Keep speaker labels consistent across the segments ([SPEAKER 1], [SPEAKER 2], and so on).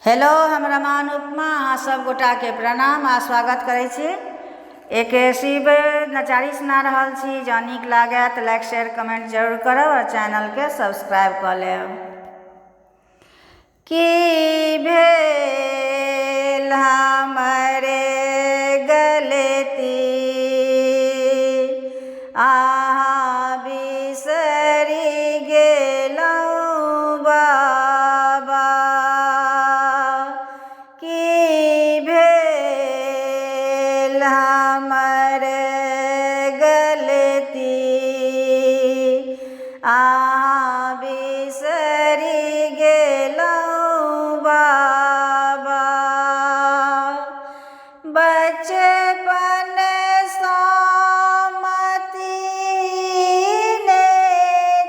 [SPEAKER 1] Hello, हम रमान उपमा अहाँ सब गोटा के प्रणाम आ स्वागत करै छी। एक शिव नचारी सुना रहल छी। जँ नीक लागै तऽ लाइक शेयर कमेंट जरूर करब और चैनल के सब्सक्राइब कऽ लेब। की भेल हमरे गलती अहाँ बिसरि गेलहुँ बाबा। की भेल हमरे गलती अहाँ बिसरि गेलहुँ बाबा। बचपन सँ मतीने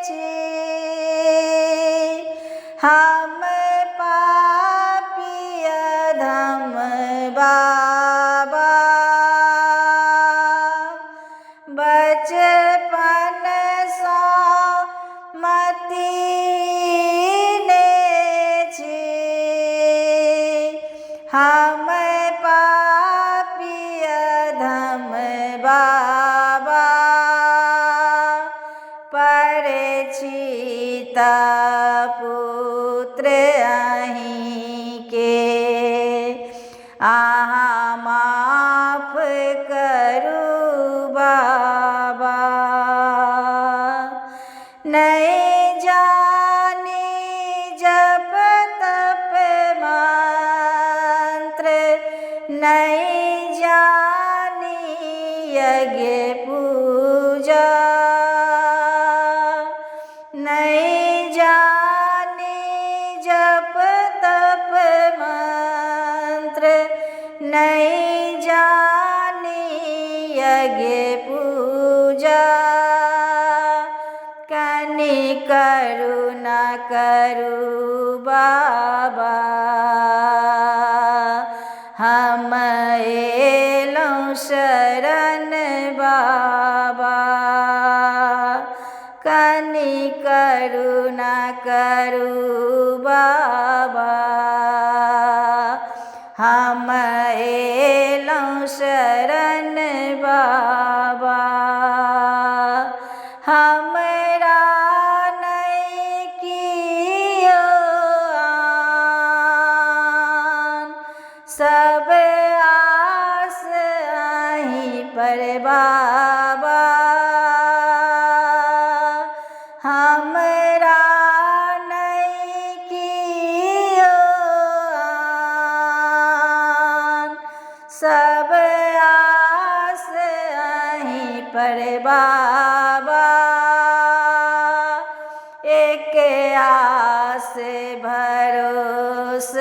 [SPEAKER 1] छी हम पापी अधम बाबा। बचपन सँ मतीने छी हम पापी अधम बाबा। परिचित पुत्र अहींके अहाँ माफ करू बाबा। नहीं जानी जप तप मंत्र, नहीं जानी यज्ञ पूजा, नहीं जानी जप तप मंत्र, नहीं जानी यज्ञ पूजा। कनि करुणा करू बाबा, हम एलहुँ शरण बाबा। कनि करुणा करू बाबा, हम एलहुँ शरण बाबा। हमरा नहीं कियो आन, सब आस अहीं पर बाबा। हमरा नहीं कियो आन, सब आस अहीं पर बाबा। एक आस भरोस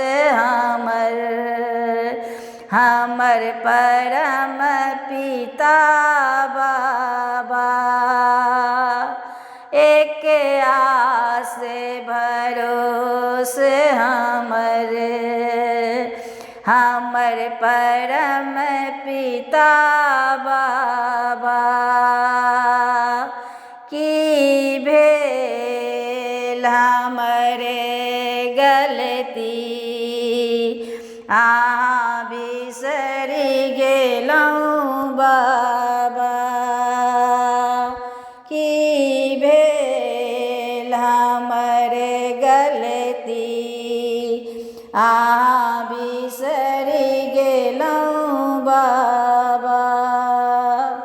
[SPEAKER 1] हमर परम पिता बाबा। एक आस भरोस हमर परम पिता बाबा। की भेल हमरे गलती अहाँ बिसरि गेलहुँ बाबा। की भेल हमरे गलती अहाँ बिसरि गेलहुँ बाबा।